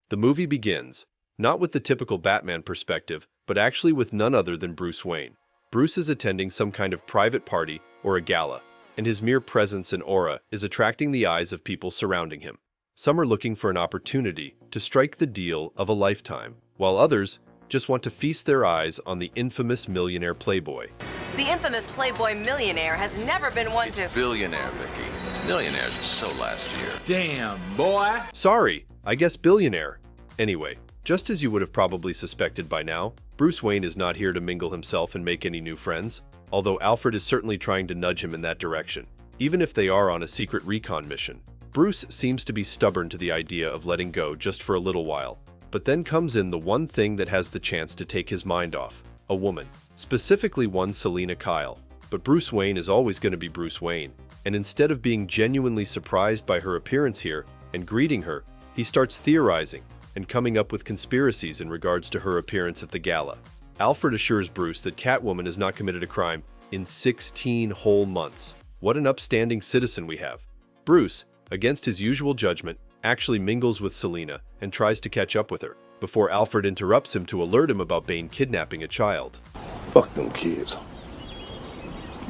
The movie begins, not with the typical Batman perspective, but actually with none other than Bruce Wayne. Bruce is attending some kind of private party or a gala, and his mere presence and aura is attracting the eyes of people surrounding him. Some are looking for an opportunity to strike the deal of a lifetime, while others just want to feast their eyes on the infamous millionaire playboy. The infamous playboy millionaire has never been one It's to... billionaire, Vicky. Millionaires are so last year. Damn, boy. Sorry, I guess billionaire. Anyway, just as you would have probably suspected by now, Bruce Wayne is not here to mingle himself and make any new friends, although Alfred is certainly trying to nudge him in that direction. Even if they are on a secret recon mission, Bruce seems to be stubborn to the idea of letting go just for a little while. But then comes in the one thing that has the chance to take his mind off: a woman. Specifically one Selina Kyle. But Bruce Wayne is always going to be Bruce Wayne, and instead of being genuinely surprised by her appearance here and greeting her, he starts theorizing and coming up with conspiracies in regards to her appearance at the gala. Alfred assures Bruce that Catwoman has not committed a crime in 16 whole months. What an upstanding citizen we have. Bruce, against his usual judgment, actually mingles with Selina and tries to catch up with her, before Alfred interrupts him to alert him about Bane kidnapping a child. Fuck them kids.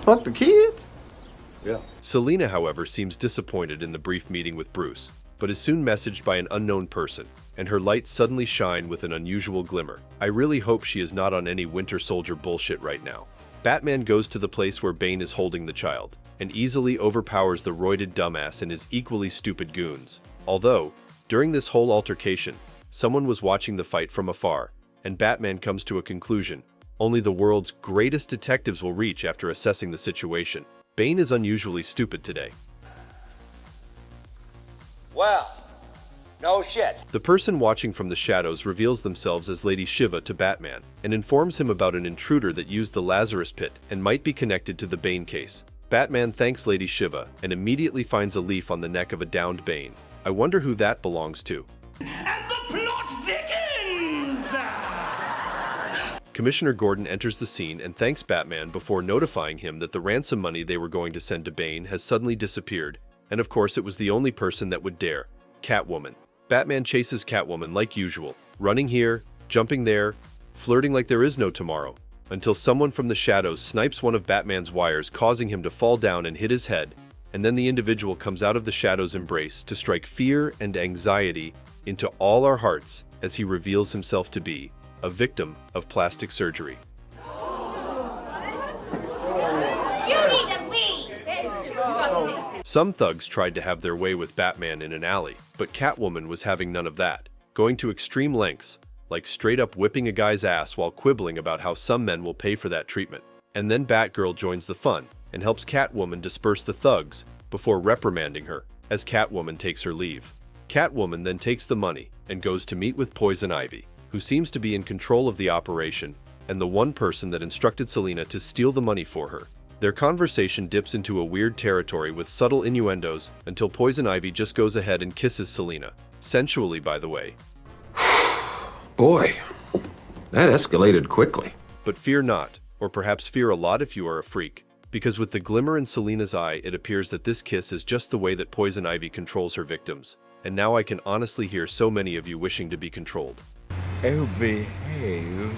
Fuck the kids? Yeah. Selina, however, seems disappointed in the brief meeting with Bruce, but is soon messaged by an unknown person, and her lights suddenly shine with an unusual glimmer. I really hope she is not on any Winter Soldier bullshit right now. Batman goes to the place where Bane is holding the child, and easily overpowers the roided dumbass and his equally stupid goons. Although, during this whole altercation, someone was watching the fight from afar, and Batman comes to a conclusion only the world's greatest detectives will reach after assessing the situation. Bane is unusually stupid today. Well, no shit. The person watching from the shadows reveals themselves as Lady Shiva to Batman, and informs him about an intruder that used the Lazarus Pit and might be connected to the Bane case. Batman thanks Lady Shiva and immediately finds a leaf on the neck of a downed Bane. I wonder who that belongs to. And the plot thickens! Commissioner Gordon enters the scene and thanks Batman before notifying him that the ransom money they were going to send to Bane has suddenly disappeared, and of course it was the only person that would dare: Catwoman. Batman chases Catwoman like usual, running here, jumping there, flirting like there is no tomorrow, until someone from the shadows snipes one of Batman's wires, causing him to fall down and hit his head, and then the individual comes out of the shadows' embrace to strike fear and anxiety into all our hearts as he reveals himself to be a victim of plastic surgery. Some thugs tried to have their way with Batman in an alley, but Catwoman was having none of that, going to extreme lengths, like straight up whipping a guy's ass while quibbling about how some men will pay for that treatment. And then Batgirl joins the fun and helps Catwoman disperse the thugs before reprimanding her as Catwoman takes her leave. Catwoman then takes the money and goes to meet with Poison Ivy, who seems to be in control of the operation and the one person that instructed Selina to steal the money for her. Their conversation dips into a weird territory with subtle innuendos until Poison Ivy just goes ahead and kisses Selina. Sensually, by the way. Boy, that escalated quickly. But fear not, or perhaps fear a lot if you are a freak, because with the glimmer in Selina's eye, it appears that this kiss is just the way that Poison Ivy controls her victims. And now I can honestly hear so many of you wishing to be controlled. Oh, behave.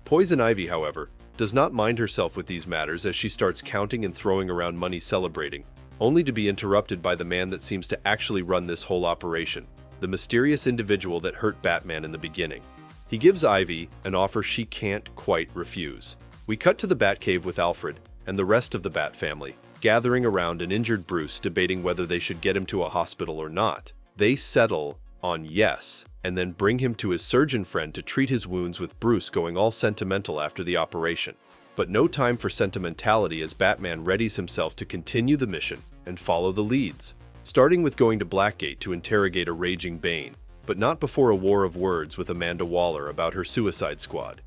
Poison Ivy, however, does not mind herself with these matters as she starts counting and throwing around money celebrating, only to be interrupted by the man that seems to actually run this whole operation, the mysterious individual that hurt Batman in the beginning. He gives Ivy an offer she can't quite refuse. We cut to the Batcave with Alfred and the rest of the Bat family, gathering around an injured Bruce debating whether they should get him to a hospital or not. They settle on yes, and then bring him to his surgeon friend to treat his wounds, with Bruce going all sentimental after the operation. But no time for sentimentality as Batman readies himself to continue the mission and follow the leads, starting with going to Blackgate to interrogate a raging Bane, but not before a war of words with Amanda Waller about her Suicide Squad.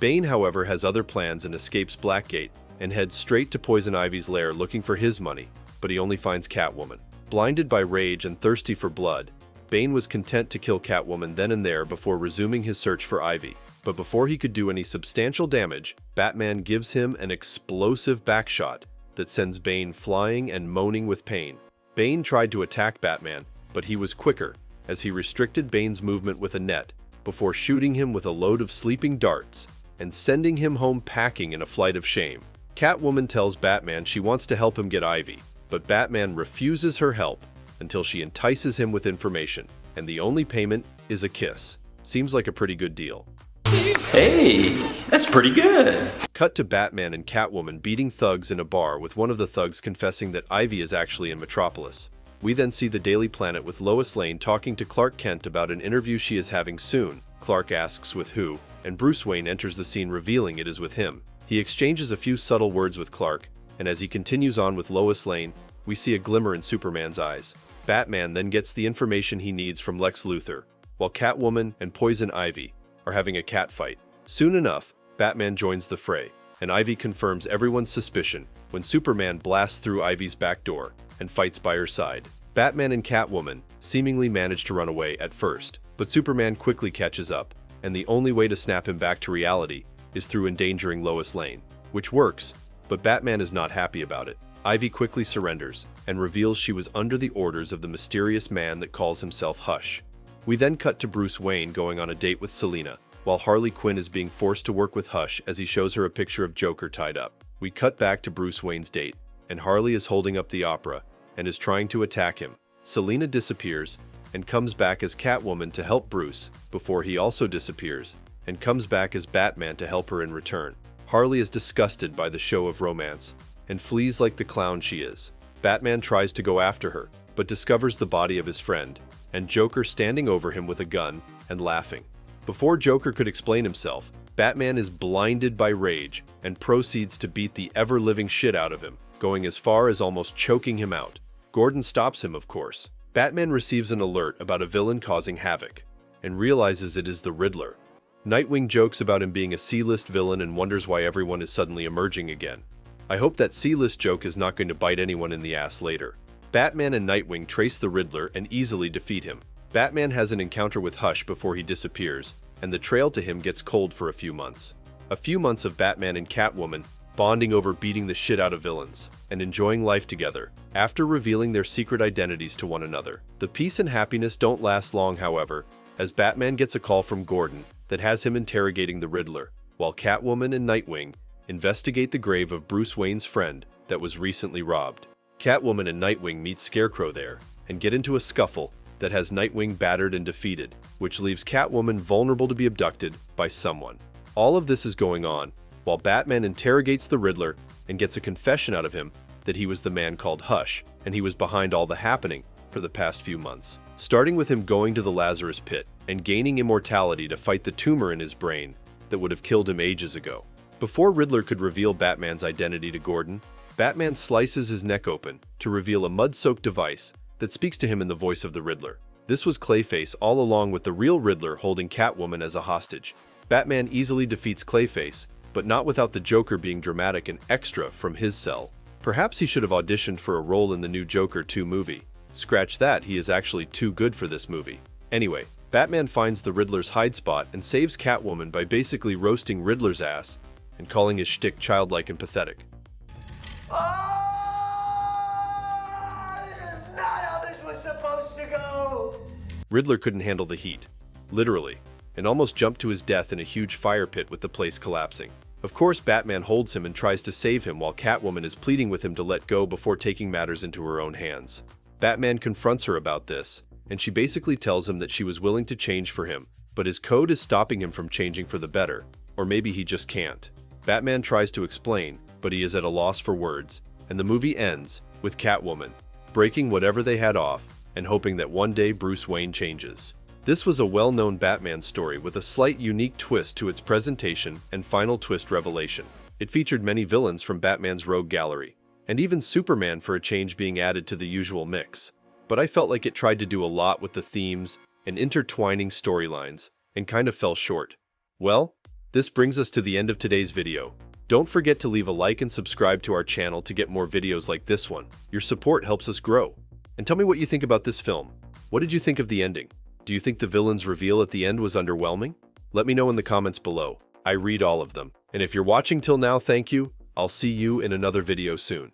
Bane, however, has other plans and escapes Blackgate and heads straight to Poison Ivy's lair looking for his money, but he only finds Catwoman. Blinded by rage and thirsty for blood, Bane was content to kill Catwoman then and there before resuming his search for Ivy. But before he could do any substantial damage, Batman gives him an explosive backshot that sends Bane flying and moaning with pain. Bane tried to attack Batman, but he was quicker as he restricted Bane's movement with a net before shooting him with a load of sleeping darts and sending him home packing in a flight of shame. Catwoman tells Batman she wants to help him get Ivy, but Batman refuses her help until she entices him with information, and the only payment is a kiss. Seems like a pretty good deal. Hey, that's pretty good. Cut to Batman and Catwoman beating thugs in a bar, with one of the thugs confessing that Ivy is actually in Metropolis. We then see the Daily Planet with Lois Lane talking to Clark Kent about an interview she is having soon. Clark asks with who, and Bruce Wayne enters the scene revealing it is with him. He exchanges a few subtle words with Clark, and as he continues on with Lois Lane, we see a glimmer in Superman's eyes. Batman then gets the information he needs from Lex Luthor, while Catwoman and Poison Ivy are having a catfight. Soon enough, Batman joins the fray, and Ivy confirms everyone's suspicion when Superman blasts through Ivy's back door and fights by her side. Batman and Catwoman seemingly manage to run away at first, but Superman quickly catches up, and the only way to snap him back to reality is through endangering Lois Lane, which works, but Batman is not happy about it. Ivy quickly surrenders and reveals she was under the orders of the mysterious man that calls himself Hush. We then cut to Bruce Wayne going on a date with Selina, while Harley Quinn is being forced to work with Hush as he shows her a picture of Joker tied up. We cut back to Bruce Wayne's date, and Harley is holding up the opera and is trying to attack him. Selina disappears and comes back as Catwoman to help Bruce before he also disappears and comes back as Batman to help her in return. Harley is disgusted by the show of romance and flees like the clown she is. Batman tries to go after her, but discovers the body of his friend, and Joker standing over him with a gun and laughing. Before Joker could explain himself, Batman is blinded by rage and proceeds to beat the ever-living shit out of him, going as far as almost choking him out. Gordon stops him, of course. Batman receives an alert about a villain causing havoc, and realizes it is the Riddler. Nightwing jokes about him being a C-list villain and wonders why everyone is suddenly emerging again. I hope that C-list joke is not going to bite anyone in the ass later. Batman and Nightwing trace the Riddler and easily defeat him. Batman has an encounter with Hush before he disappears, and the trail to him gets cold for a few months. A few months of Batman and Catwoman bonding over beating the shit out of villains and enjoying life together after revealing their secret identities to one another. The peace and happiness don't last long, however, as Batman gets a call from Gordon that has him interrogating the Riddler, while Catwoman and Nightwing investigate the grave of Bruce Wayne's friend that was recently robbed. Catwoman and Nightwing meet Scarecrow there and get into a scuffle that has Nightwing battered and defeated, which leaves Catwoman vulnerable to be abducted by someone. All of this is going on while Batman interrogates the Riddler and gets a confession out of him that he was the man called Hush, and he was behind all the happening for the past few months, starting with him going to the Lazarus Pit and gaining immortality to fight the tumor in his brain that would have killed him ages ago. Before Riddler could reveal Batman's identity to Gordon, Batman slices his neck open to reveal a mud-soaked device that speaks to him in the voice of the Riddler. This was Clayface all along, with the real Riddler holding Catwoman as a hostage. Batman easily defeats Clayface, but not without the Joker being dramatic and extra from his cell. Perhaps he should have auditioned for a role in the new Joker 2 movie. Scratch that, he is actually too good for this movie. Anyway, Batman finds the Riddler's hide spot and saves Catwoman by basically roasting Riddler's ass and calling his shtick childlike and pathetic. This is not how this was supposed to go! Riddler couldn't handle the heat, literally, and almost jumped to his death in a huge fire pit with the place collapsing. Of course, Batman holds him and tries to save him while Catwoman is pleading with him to let go before taking matters into her own hands. Batman confronts her about this, and she basically tells him that she was willing to change for him, but his code is stopping him from changing for the better, or maybe he just can't. Batman tries to explain, but he is at a loss for words, and the movie ends with Catwoman breaking whatever they had off and hoping that one day Bruce Wayne changes. This was a well-known Batman story with a slight unique twist to its presentation and final twist revelation. It featured many villains from Batman's rogue gallery, and even Superman for a change being added to the usual mix. But I felt like it tried to do a lot with the themes and intertwining storylines, and kind of fell short. Well, this brings us to the end of today's video. Don't forget to leave a like and subscribe to our channel to get more videos like this one. Your support helps us grow. And tell me what you think about this film. What did you think of the ending? Do you think the villain's reveal at the end was underwhelming? Let me know in the comments below. I read all of them. And if you're watching till now, thank you. I'll see you in another video soon.